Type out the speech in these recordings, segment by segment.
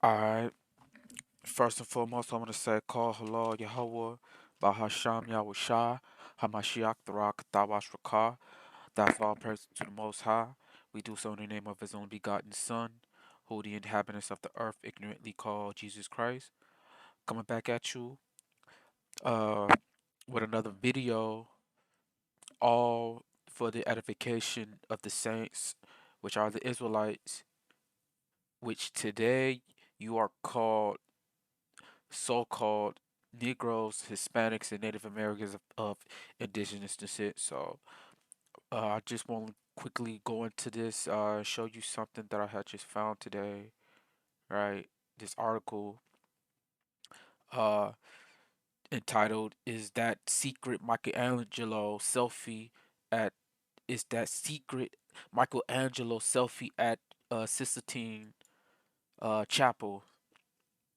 Alright, first and foremost, I want to say, call hello, Yahweh, Bahasham Yahushai, Hamashiach, the Rock, Dawash Rakah. That's all praise to the Most High. We do so in the name of His only begotten Son, who the inhabitants of the earth ignorantly call Jesus Christ. Coming back at you uh, with another video, all for the edification of the saints, which are the Israelites, which today you are called so-called Negroes, Hispanics, and Native Americans of indigenous descent. So I just want to quickly go into this, show you something that I had just found today, right? This article uh, entitled "Is That Secret Michelangelo Selfie at Is That Secret Michelangelo Selfie at Sistine Chapel?"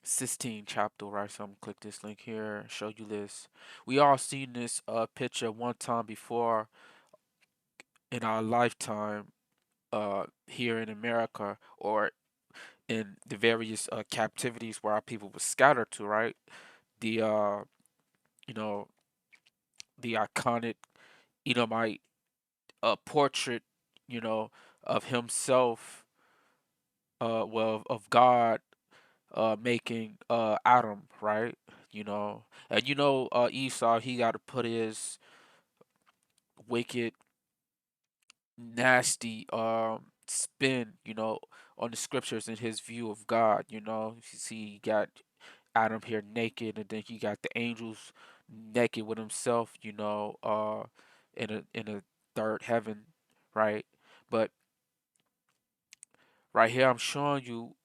Sistine Chapel, right? So I'm gonna click this link here, show you this. We all seen this picture one time before in our lifetime here in America or in the various captivities where our people were scattered to, right? The you know, the iconic Edomite portrait, you know, of himself, well, of God making Adam, right? And Esau, he got to put his wicked, nasty spin, on the scriptures in his view of God. You see, you got Adam here naked, and then you got the angels naked with himself, in a third heaven, right? But right here, I'm showing you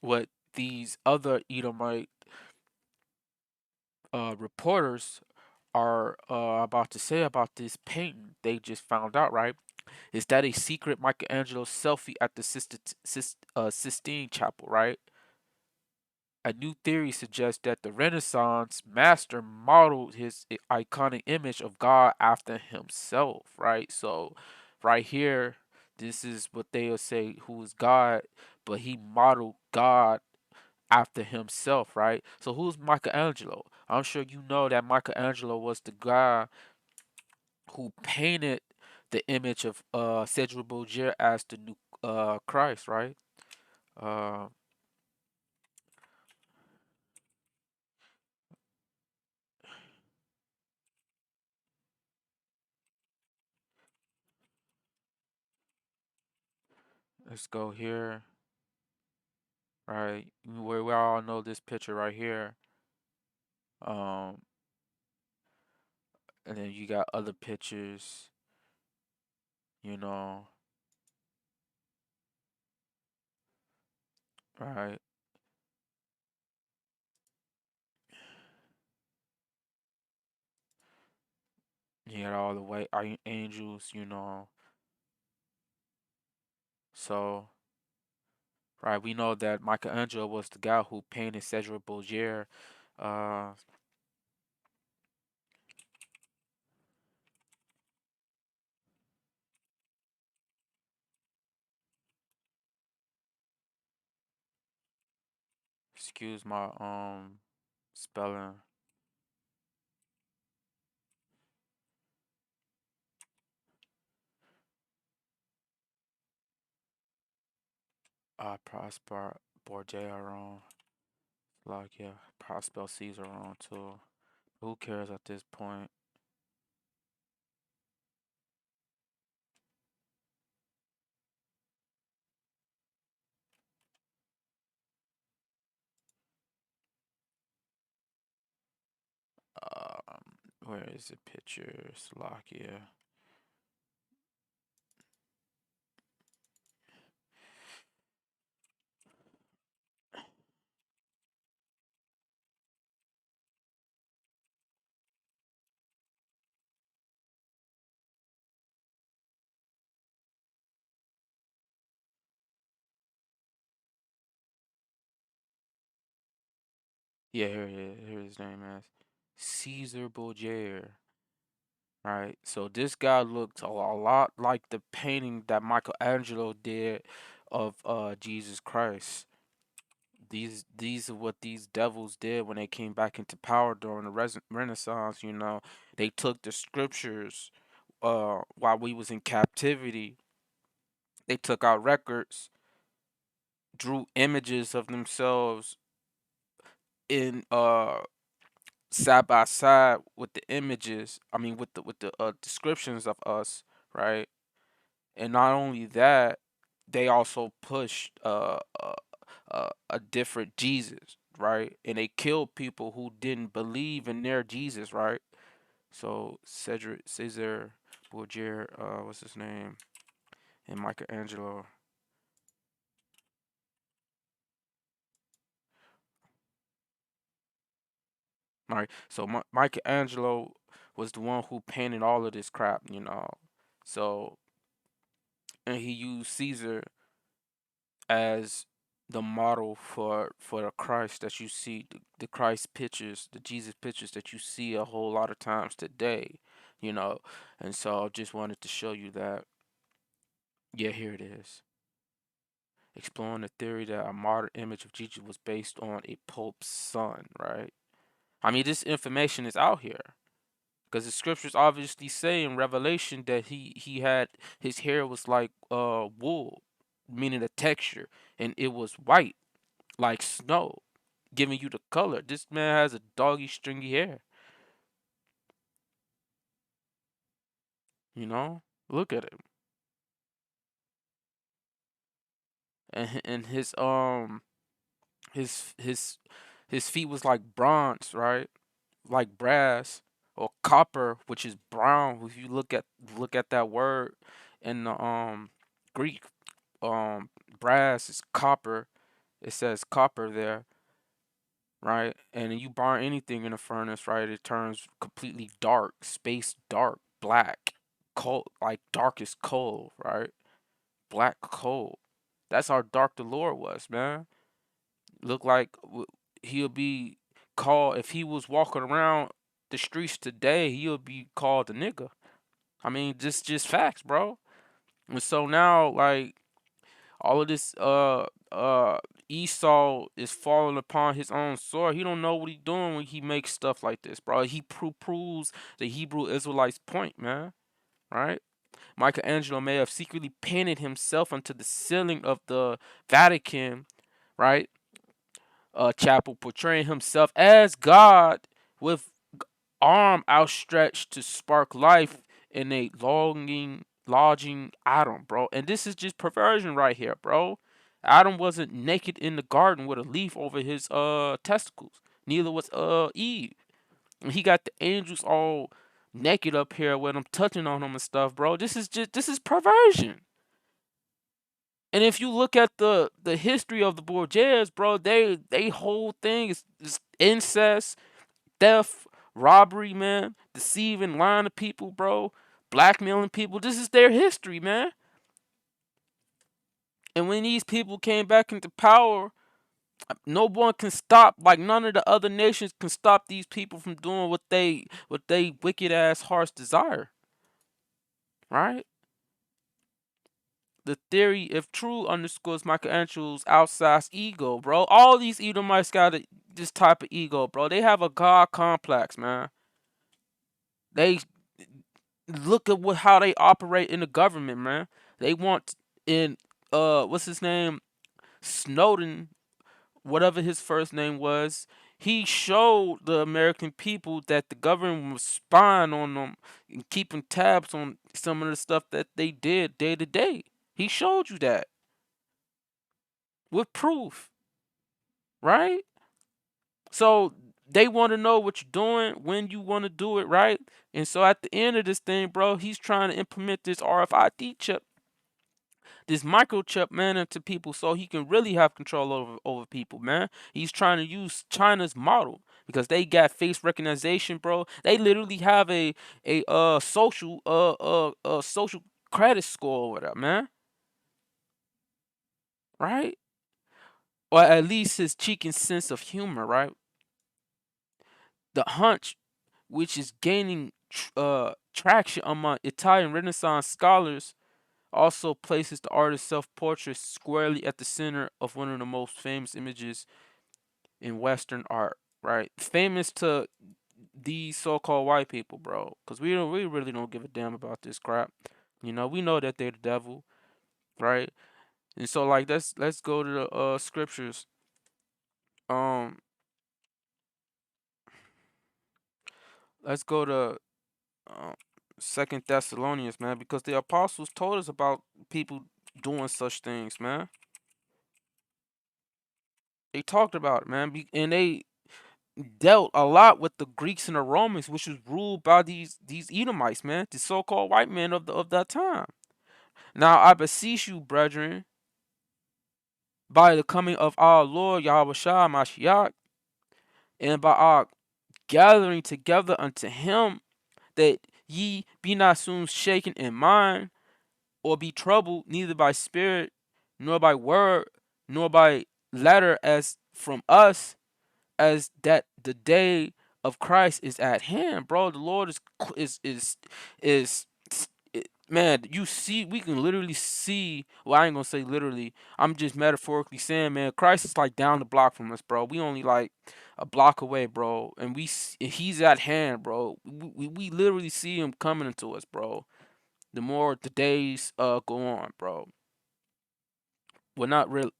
what these other Edomite reporters are about to say about this painting they just found out, right? Is that a secret Michelangelo selfie at the Sistine Chapel, right? A new theory suggests that the Renaissance master modeled his iconic image of God after himself, right? So, right here, this is what they'll say who is God, but he modeled God after himself, right? So, who's Michelangelo? I'm sure you know that Michelangelo was the guy who painted the image of Cedric Borgia as the new Christ, right? Uh, let's go here, right? We all know this picture right here. Um, and then you got other pictures, you know, right? You got all the white angels, So, right, we know that Michelangelo was the guy who painted Cedric Borgia. Uh, excuse my spelling. Prosper Borgia wrong. Like, yeah, Prosper Caesar wrong too. Who cares at this point? Where is the picture? Slovakia. Yeah, here it is. Here his name is Caesar Borgia. Right. So this guy looked a lot like the painting that Michelangelo did of Jesus Christ. These are what these devils did when they came back into power during the Renaissance. They took the scriptures while we was in captivity. They took our records, drew images of themselves in side by side with the images. I mean, with the descriptions of us, right? And not only that, they also pushed a different Jesus, right? And they killed people who didn't believe in their Jesus, right? So Caesar Borgia, what's his name, and Michelangelo, right? So Michelangelo was the one who painted all of this crap. So and he used Caesar as the model for the Christ that you see, the Christ pictures, the Jesus pictures that you see a whole lot of times today, you know. And so I just wanted to show you that. Yeah, here it is. Exploring the theory that a modern image of Jesus was based on a pope's son, right? I mean, this information is out here because the scriptures obviously say in Revelation that he had his hair was like wool, meaning the texture, and it was white like snow, giving you the color. This man has a doggy, stringy hair. You know, look at him, and his his his feet was like bronze, right? Like brass or copper, which is brown. If you look at that word in the Greek, brass is copper. It says copper there, right? And you burn anything in a furnace, right? It turns completely dark, space dark, black, cold, like dark as coal, right? Black coal. That's how dark the Lord was, man. Look like he'll be called if he was walking around the streets today, he'll be called a nigga. I mean, just facts, bro. And so now, like all of this Esau is falling upon his own sword. He don't know what he doing when he makes stuff like this, bro. He proves the Hebrew Israelites point, man. Right? Michelangelo may have secretly painted himself onto the ceiling of the Vatican, right? Chapel, portraying himself as God with arm outstretched to spark life in a lodging Adam, bro. And this is just perversion right here, bro. Adam wasn't naked in the garden with a leaf over his testicles. Neither was Eve. And he got the angels all naked up here with them touching on him and stuff, bro. This is perversion. And if you look at the history of the Borgias, bro, they whole thing is incest, theft, robbery, man, deceiving, lying to people, bro, blackmailing people. This is their history, man. And when these people came back into power, no one can stop. Like none of the other nations can stop these people from doing what they wicked ass hearts desire. Right? The theory, if true, underscores Michelangelo's outsized ego, bro. All these Edomites got this type of ego, bro. They have a god complex, man. They look at how they operate in the government, man. They want in what's his name? Snowden, whatever his first name was, he showed the American people that the government was spying on them and keeping tabs on some of the stuff that they did day to day. He showed you that with proof, right? So they want to know what you're doing, when you want to do it, right? And so at the end of this thing, bro, he's trying to implement this RFID chip, this microchip, man, into people so he can really have control over people, man. He's trying to use China's model because they got face recognition, bro. They literally have a social credit score over there, man. Right? Or at least his cheeky sense of humor, right? The hunch, which is gaining traction among Italian Renaissance scholars, also places the artist's self-portrait squarely at the center of one of the most famous images in Western art, right? Famous to these so-called white people, bro, because we really don't give a damn about this crap. We know that they're the devil, right? And so like let's go to the scriptures. Um, let's go to uh, Second Thessalonians, man, because the apostles told us about people doing such things, man. They talked about it, man, and they dealt a lot with the Greeks and the Romans, which was ruled by these Edomites, man, the so-called white men of that time. Now I beseech you, brethren, by the coming of our Lord Yahweh Shah Mashiach, and by our gathering together unto him, that ye be not soon shaken in mind, or be troubled, neither by spirit, nor by word, nor by letter, as from us, as that the day of Christ is at hand, bro. The Lord is man. You see, we can literally see. Well, I ain't gonna say literally. I'm just metaphorically saying, man. Christ is like down the block from us, bro. We only like a block away, bro, and he's at hand, bro. We literally see him coming into us, bro. The more the days go on, bro. Well, not real,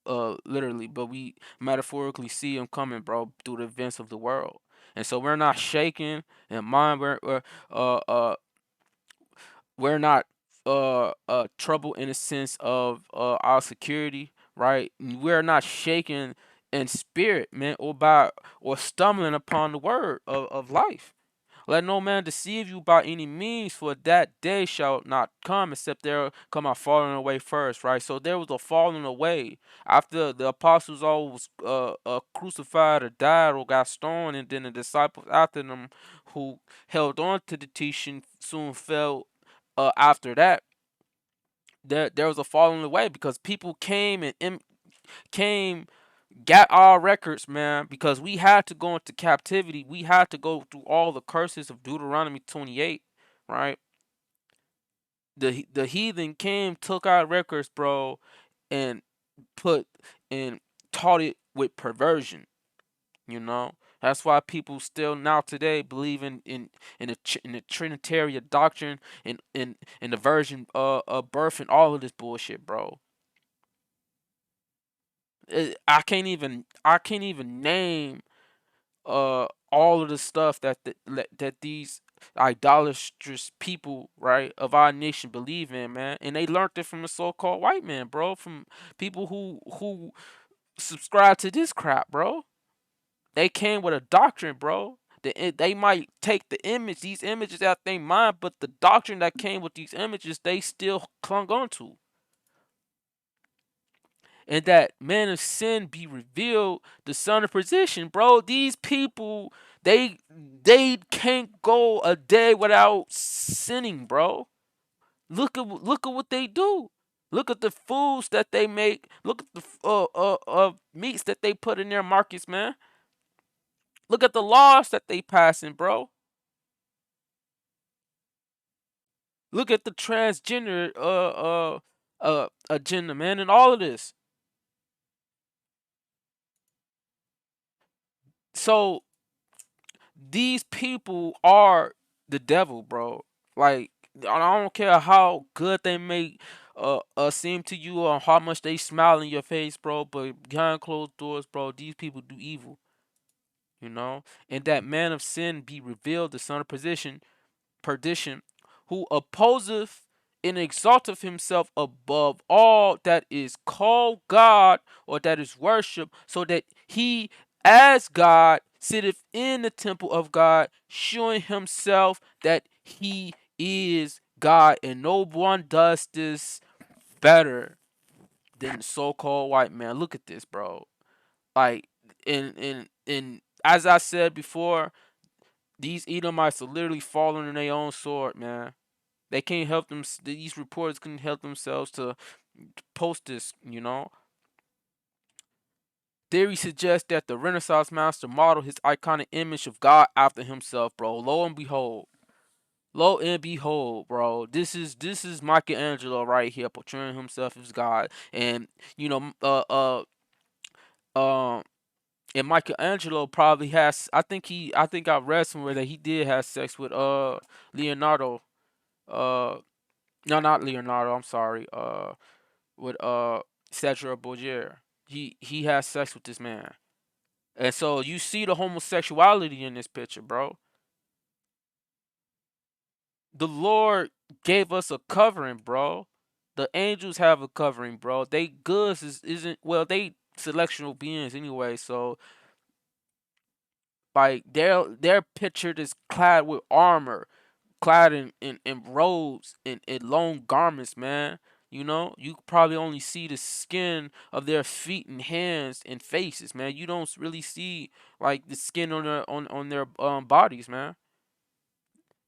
literally, but we metaphorically see him coming, bro, through the events of the world. And so we're not shaken in mind. Uh, uh, we're not troubled in the sense of our security, right? We're not shaken in spirit, man, or stumbling upon the word of life. Let no man deceive you by any means, for that day shall not come except there come a falling away first, right? So there was a falling away after the apostles all was crucified or died or got stoned, and then the disciples after them who held on to the teaching soon fell. After that, there was a falling away because people came and came got our records, man, because we had to go into captivity. We had to go through all the curses of Deuteronomy 28, right? The heathen came, took our records, bro, and put and taught it with perversion. You know, that's why people still now today believe in the Trinitarian doctrine and in the virgin birth and all of this bullshit, bro. I can't even name all of the stuff that these idolatrous people, right, of our nation believe in, man. And they learned it from the so-called white man, bro, from people who subscribe to this crap, bro. They came with a doctrine, bro. They might take these images out their mind, but the doctrine that came with these images, they still clung on to. And that man of sin be revealed, the son of perdition, bro. These people, they can't go a day without sinning, bro. Look at what they do. Look at the foods that they make. Look at the meats that they put in their markets, man. Look at the laws that they passing, bro. Look at the transgender agenda, man, and all of this. So these people are the devil, bro. Like I don't care how good they make seem to you or how much they smile in your face, bro. But behind closed doors, bro, these people do evil, you know. And that man of sin be revealed, the son of perdition, who opposeth and exalteth himself above all that is called God or that is worship, so that he, as God, sitteth in the temple of God, showing himself that he is God, and no one does this better than the so-called white man. Look at this, bro. Like, in as I said before, these Edomites are literally falling in their own sword, man. They can't help them. These reporters couldn't help themselves to post this. You know, theory suggests that the Renaissance master modeled his iconic image of God after himself, bro. Lo and behold, Lo and behold, bro, this is Michelangelo right here portraying himself as God, and you know, um, and Michelangelo probably has. I think I read somewhere that he did have sex with Leonardo. No, not Leonardo. I'm sorry. With Cedric Borgia. He has sex with this man, and so you see the homosexuality in this picture, bro. The Lord gave us a covering, bro. The angels have a covering, bro. They goods isn't well. They selectional beings anyway. So like they're pictured as clad with armor, clad in robes and long garments, man. You know, you probably only see the skin of their feet and hands and faces, man. You don't really see like the skin on their bodies, man.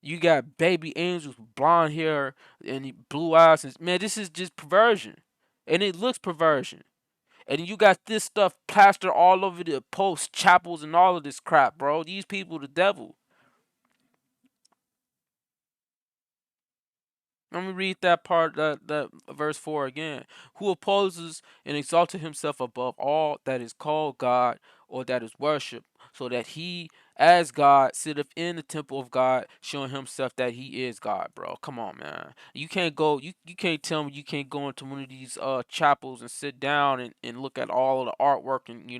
You got baby angels with blonde hair and blue eyes, and man, this is just perversion, and it looks perversion. And you got this stuff plastered all over the post chapels and all of this crap, bro. These people, the devil. Let me read that part, that verse 4 again. Who opposes and exalted himself above all that is called God or that is worshipped, so that he, as God, sitteth in the temple of God, showing himself that he is God, bro. Come on, man. You can't tell me you can't go into one of these chapels and sit down and look at all of the artwork and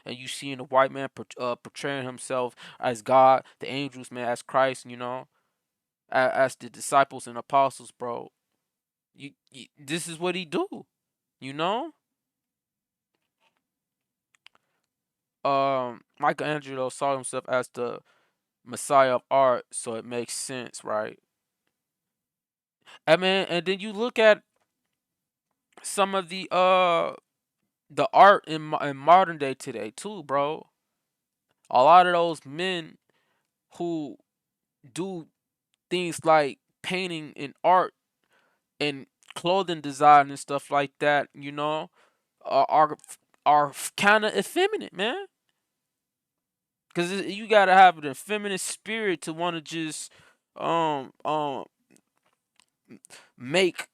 and you seeing the white man portraying himself as God, the angels, man, as Christ, as the disciples and apostles, bro. This is what he do, you know. Michelangelo saw himself as the Messiah of art, so it makes sense, right? I mean, and then you look at some of the art in modern day today too, bro. A lot of those men who do things like painting and art and clothing design and stuff like that, are are, are kind of effeminate, man. Cause you gotta have an feminine spirit to want to just um um make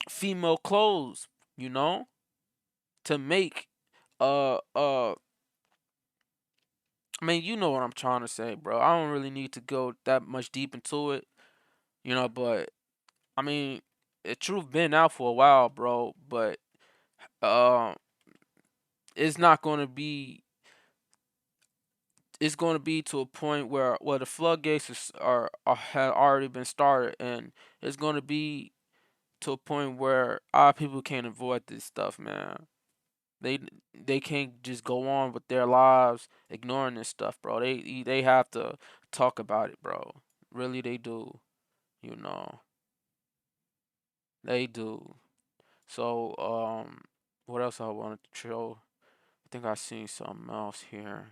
female clothes, you know, to make uh uh. I mean, you know what I'm trying to say, bro. I don't really need to go that much deep into it, but I mean, the truth been out for a while, bro. But um, it's not gonna be. It's going to be to a point where the floodgates are had already been started, and it's going to be to a point where our people can't avoid this stuff, man. They they can't just go on with their lives ignoring this stuff, bro. They have to talk about it, bro. Really, they do. You know, they do. So, what else I wanted to show? I think I seen something else here.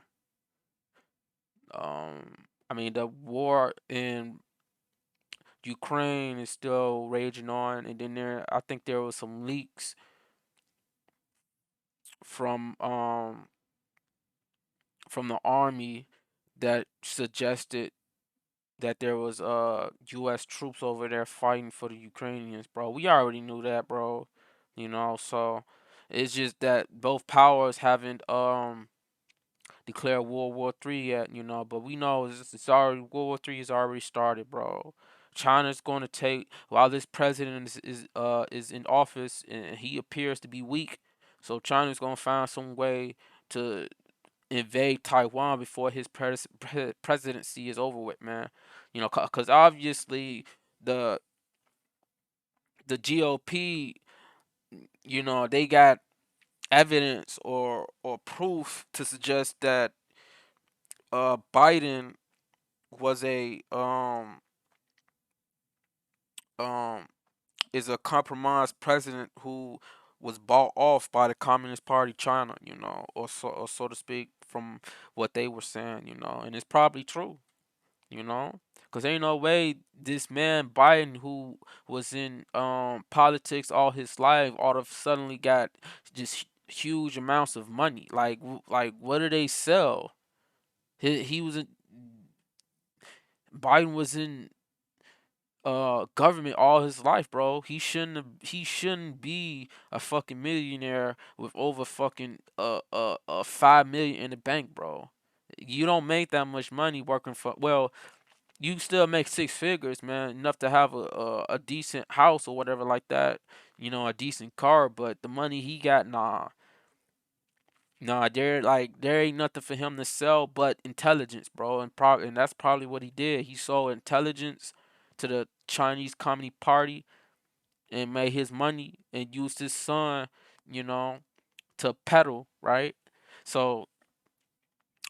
I mean, the war in Ukraine is still raging on, and then I think there was some leaks from um from the army that suggested that there was U.S. troops over there fighting for the Ukrainians, bro. We already knew that, bro. So it's just that both powers haven't declare World War III yet, but we know it's already World War III is already started, bro. China's going to take while this president is in office and he appears to be weak, so China's going to find some way to invade Taiwan before his presidency is over with, man. Because obviously the the GOP, they got evidence or proof to suggest that Biden was a um is a compromised president who was bought off by the Communist Party China, or so to speak, from what they were saying, and it's probably true, because ain't no way this man Biden, who was in politics all his life, all of suddenly got just huge amounts of money. Like what do they sell? He was Biden was in government all his life, bro. He shouldn't be a fucking millionaire with over fucking 5 million in the bank, bro. You don't make that much money working for, well, you still make six figures, man, enough to have a decent house or whatever like that, a decent car, but the money he got, nah. Nah, there ain't nothing for him to sell but intelligence, bro, and that's probably what he did. He sold intelligence to the Chinese Communist Party and made his money and used his son, you know, to peddle, right? So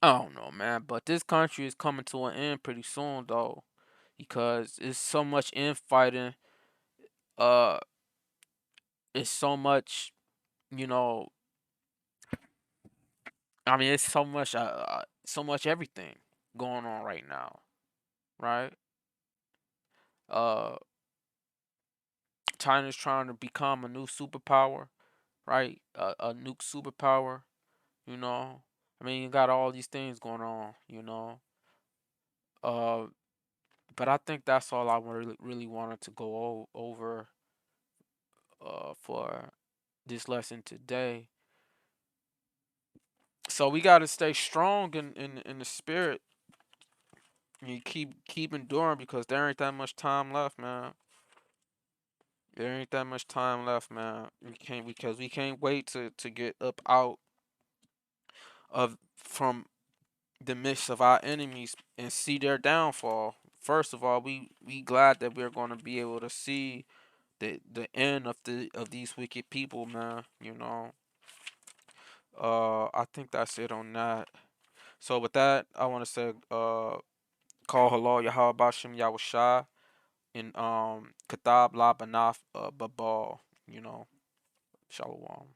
I don't know, man, but this country is coming to an end pretty soon, though, because it's so much infighting. Uh, it's so much, you know. I mean, it's so much everything going on right now, right? Uh, China's trying to become a new superpower, right? A nuke superpower, you know. I mean, you got all these things going on. Uh, but I think that's all I really wanted to go over for this lesson today. So we got to stay strong in the spirit. You keep enduring because there ain't that much time left, man. There ain't that much time left, man. We can't wait to get up out of from the midst of our enemies and see their downfall. First of all, we glad that we're going to be able to see the end of these wicked people, man. I think that's it on that. So with that, I want to say, call halal Yahweh Bashim Yahushai and Katab La Banaf Babal. Shalom.